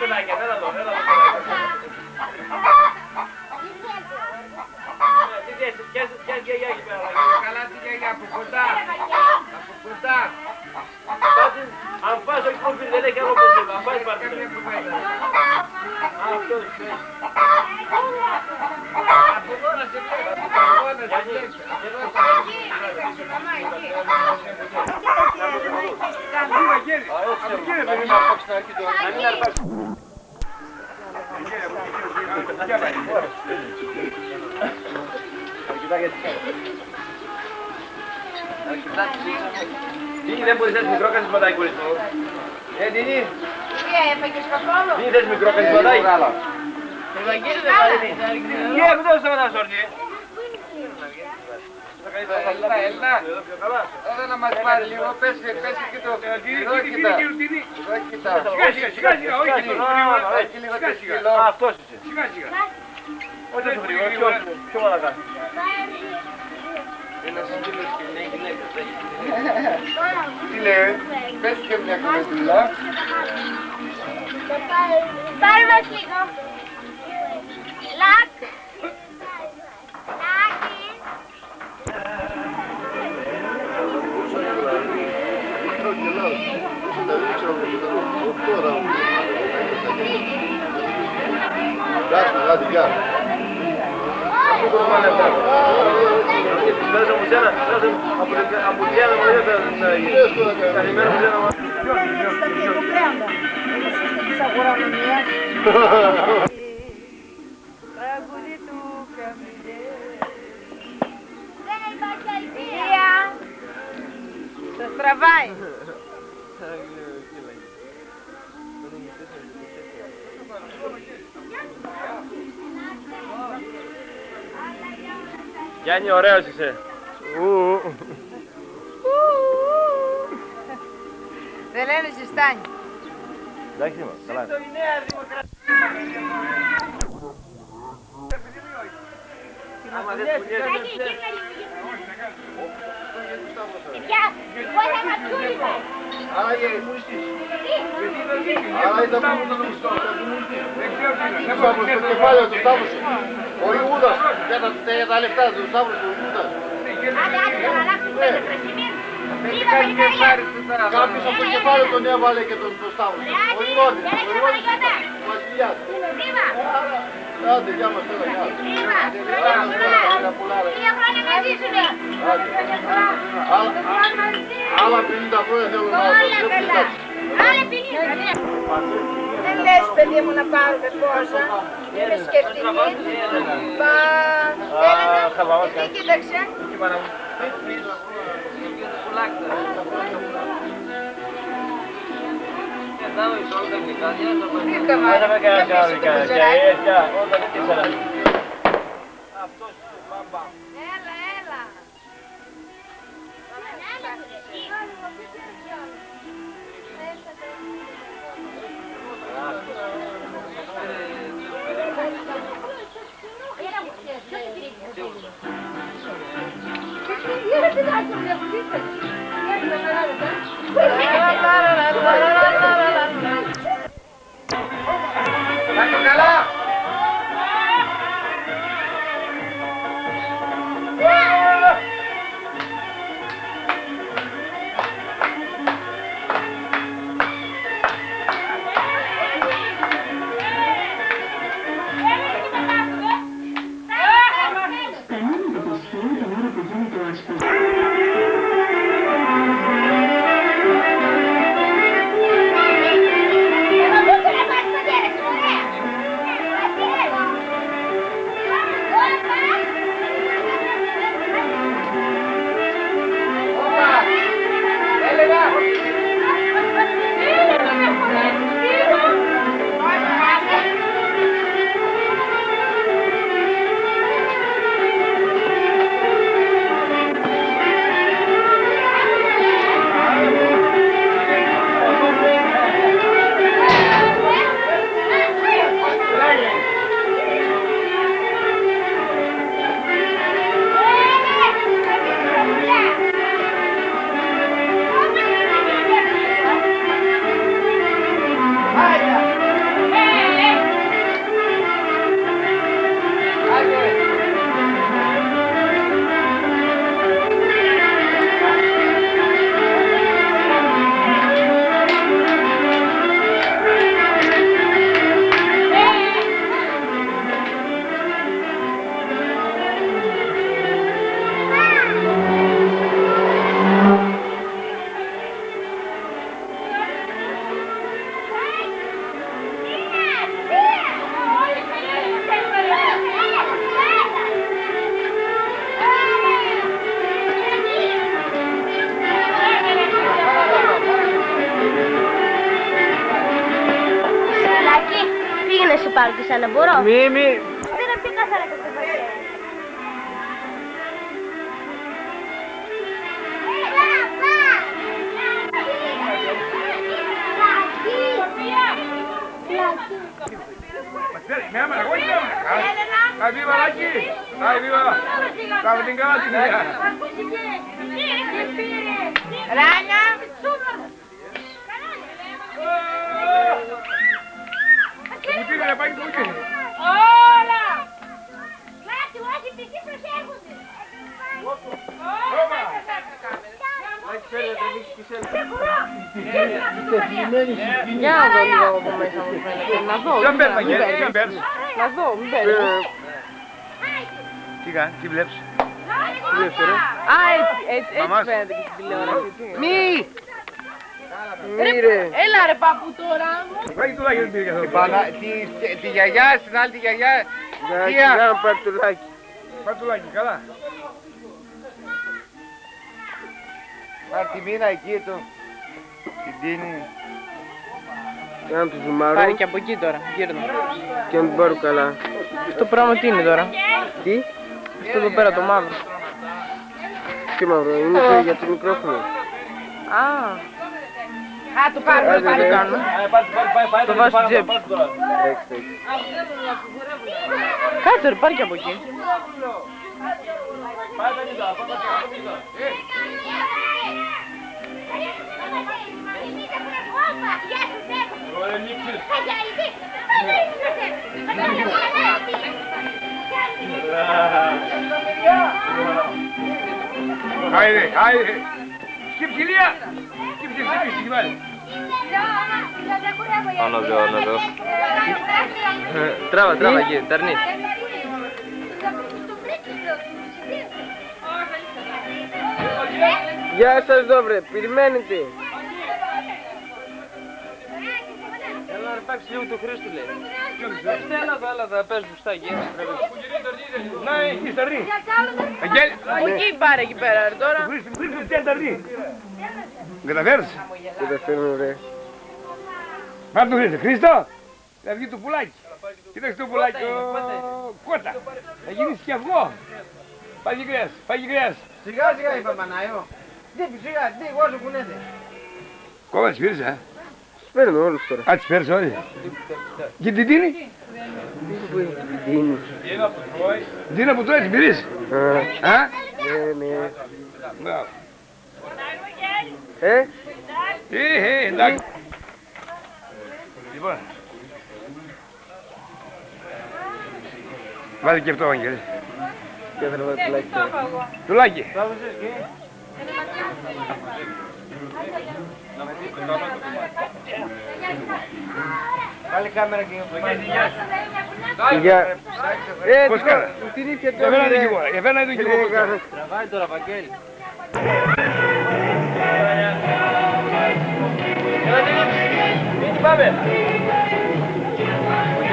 παιδάκια, έλα εδώ. Ποια γιαγιά εκεί πέρα. Καλά τη γιαγιά από κοντά. Από κοντά. Αν φας όχι κόφι δεν έχει άλλο πρόβλημα. Αν φας πάρτε. Αυτός. Από εδώ να σε βλέπει. Από εδώ να σε βλέπει. Τίνη, δεν μπορείς να είσαι μικρό, κάνεις πατάει χωρίς μου. Τίνη. Τι έφαγες καθόλου? Τίνη, θες μικρό, κάνεις πατάει. Ευαγγέλη δεν πάρει. Τι έπρεπε να σταματάς όρνη. Έλα να μας πάρει λίγο, πέσει και το... Εδώ κοίτα. Εδώ κοίτα. Σιγά σιγά, όχι Έχει λίγο το σκυλό. Αυτός είσαι. Σιγά σιγά. Όχι τόσο γρήγορα, πιο μαλακά. Ένας σκύλος και μια γυναίκα. Τι λέει, πες και μια κουβεντούλα. Πάρε μας λίγο. Λάκ. Λάκη. Γεια σου, γεια, γεια. Πέρασε από σένα, από τη Γιάννα μου δεν καλημέρα μου σένα. Τραγούδι του Καμιλέ. Ηλία. Σας τραβάει. Γιάννη, ωραίος είσαι. Δεν λένε ζεστάνι. Εντάξει είμαι, καλά. Το η Νέα Δημοκρατία. Άμα δεν πουλιέσαι. Άρα γιατί μου στήσεις. Άρα ήταν που μου στήσεις. Στο κεφάλαιο του Σταύρου. Ο Ιούδας. Για τα λεφτά του Σταύρου του Ιούδας. Κάποιος από το κεφάλαιο τον έβαλε και τον Σταύρου. Ο Ηρώδης. Ο Ηρώδης του βασιλιάς. Άντε, γεια μας τώρα, γεια. Μία χρόνια μαζί σου λέει. Άλλα 50 χρόνια θέλω να Όλα καλά. Άλλα 50. Δεν λες παιδί μου να πάρουμε πόσα. Είμαι σκεπτική. Μα Έλενα, τι κοίταξε. Έλα, έλα. Κάτω καλά! πάρω και σένα, μπορώ. Μη. Δεν είναι πιο καθαρά το πεπαχαίρι. Vai viva Lucky! Vai viva! Stavo in casa di via! Ράνια! Κουτίνε να πάει το κουτίνε! Όλα! Λάτι, όχι, τι προσέχονται! Ρώμα! Για να δω λίγο από μέσα μου φαίνεται. Να δω. Δεν παίρνει. Να δω, μην παίρνει. Τι κάνει, τι βλέπεις? Α, έτσι φαίνεται και στην τηλεόραση. Μη! Έλα ρε παππού τώρα. Φάγει το λάκι δεν πήρε καθόλου. Τη γιαγιά, στην άλλη τη γιαγιά. Για πάρ' το λάκι. Πάρ' το λάκι, καλά. Πάρ' τη μήνα εκεί του. Την τίνη. Για να του ζουμάρω. Πάρει και από εκεί τώρα, γύρνα. Και να την πάρω καλά. Αυτό πράγμα τι είναι τώρα? Τι? Αυτό εδώ πέρα το μαύρο. Τι μαύρο, είναι για το μικρόφωνο. Α, το πάρουμε, το κάνουμε. Το βάζω στην τσέπη. Κάτσε ρε, πάρει και από εκεί. Άιδε, άιδε. Σκύψε Ηλία. Σκύψε πάλι. Πάνω εδώ. Τράβα εκεί, τερνί. Γεια σας δόβρε, περιμένετε. Έλα ρε παίξει λίγο του Χρήστου λέει. Έλα θα πες μπουστάκι. Να, εκεί τερνί. Από εκεί πάρε εκεί πέρα ρε τώρα. Χρήστου, ποια τερνί. Καταφέρεις. Καταφέρνω ρε. Πάρ' το Χρήστο. Χρήστο, θα βγει το πουλάκι. Κοίταξε το πουλάκι. Κότα. Θα γίνεις και αυγό. Φάγει κρέας. Σιγά σιγά είπα Πανάιο. Τι σιγά, τι εγώ σου κουνέται. Κόμμα τις πήρες, α. Τις παίρνω όλους τώρα. Α, τις πήρες όλοι. Και την τίνη. Δίνει. Την τίνη που τρώει, την πήρες. Α. Ναι. Μπράβο. Εντάξει. Λοιπόν. Βάλε και αυτό, Αγγέλη. Και θα βάλω το λάκι τώρα. Το λάκι. Βάλε κάμερα και Γεια. Πώς κάνα. Την ίδια τώρα. Εφένα είναι και εγώ. τραβάει τώρα Βαγγέλη. Μην πάμε. Οκ.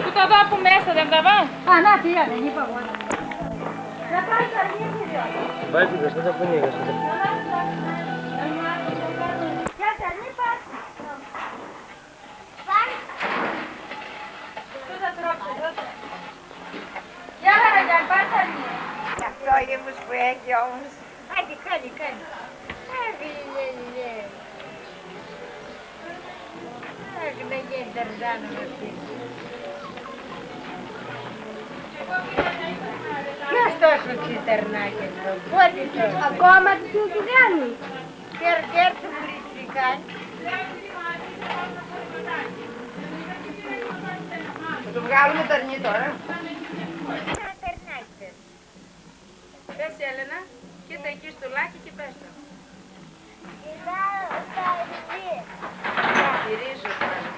Που τα δω από μέσα, δεν τα δω. Α, να, τι είναι, είπα εγώ. Να πάει τα αρχίδια. Βάζει το στο ταπονί, το στο ταπονί. Ποια τα νύπα. Γεια χαρά, πάρ' τα νύπα. Αυτό είναι που έχει όμως. Άντε, κάνει. Αχ, να γίνει Ταρζάνο αυτή. Ποιος τόσο τσιτερνάκι εδώ, πότε τόσο. Ακόμα τι σου κάνει. Κέρ του βρίσκηκαν. Θα το βγάλουμε τερνί τώρα. Ένα τερνάκι. Πες Έλενα, κοίτα εκεί στο λάκι και πες το. Κοιτάω στα αρχίδια. Γυρίζω πάλι.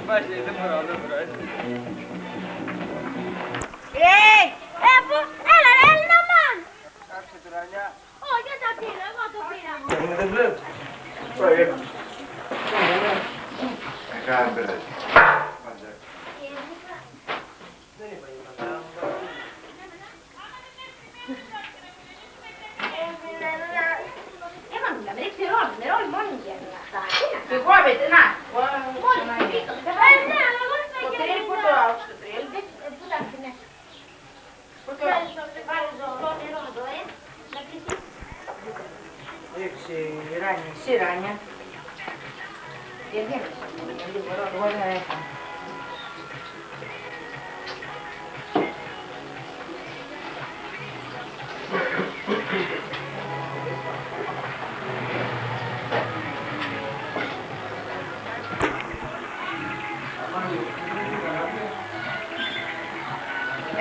πας, δεν μπορώ, δεν μπορώ. Έλα ρε, Έλληνα μαν! Άφησε τη ρανιά. Όχι, δεν τα πήρα, εγώ το πήρα. Δεν βλέπω. Κάνει πειράζει. Νερό μόνοι βγαίνουν αυτά. Και κόβεται, να. Μόνοι να βγήκαν. Ναι, αλλά εγώ δεν θα Το τρέλ, πού το άφησε το τρέλ? Πού τα αφήνε. Πού το άφησε? Βάλει ζωρό νερό εδώ, να κλείσει. Ρίξει ράνια, εσύ ράνια. Γιατί εγώ δεν έκανα.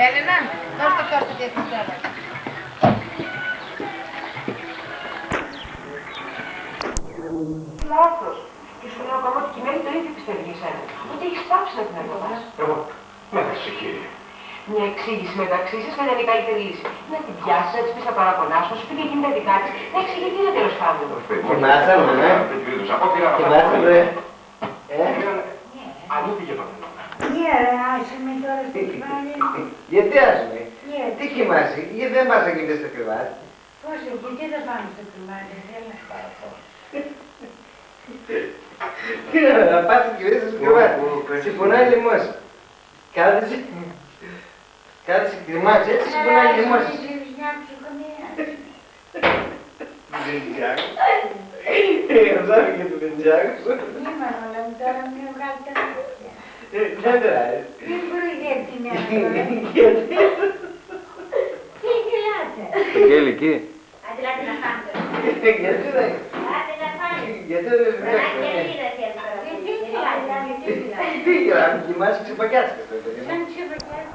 Έλενα, δώσ' το κόρτο και Χριστέλα. Λάθος. Και σου λέω ακόμα ότι κειμένη το ίδιο πιστεύει εσένα. Ότι έχεις πάψει να την αγαπάς. Εγώ, μέτρησε κύριε. Μια εξήγηση μεταξύ σας θα ήταν η καλύτερη λύση. Να την πιάσεις, να της πεις τα παραπονά σου, να σου πει και εκείνη τα δικά της, να εξηγηθεί το τέλος πάντων. Κοιμάσαμε, ναι. Κοιμάσαμε. Αλλού πήγε το νερό. Ναι, ρε, άσε με τώρα στο κρεβάτι. Γιατί άσουμε. Τι κοιμάσαι, γιατί δεν πας να κοιμηθείς στο κρεβάτι. Πώς, γιατί δεν πάμε στο κρεβάτι, θέλω να πάω. Να πας να κοιμηθείς στο κρεβάτι. Σε πονάει λαιμός. Κάθεσαι κρυμάξε, έτσι σε πονάει λαιμός. Ρωτάμε και το πεντζάκο σου. Είμαι όλα μου τώρα, μην βγάλετε να πω. Δεν τράει. Δεν προηγεύει τη μέρα τώρα. Γιατί. Τι γελάτε. Το γέλι εκεί. Άντε λάτε να φάτε. Γιατί δεν. Άντε να φάτε. Γιατί δεν Γιατί βγάλει. γελάτε. Τι γελάμε, κοιμάσαι ξεπακιάτσικα. Σαν ξεπακιάτε.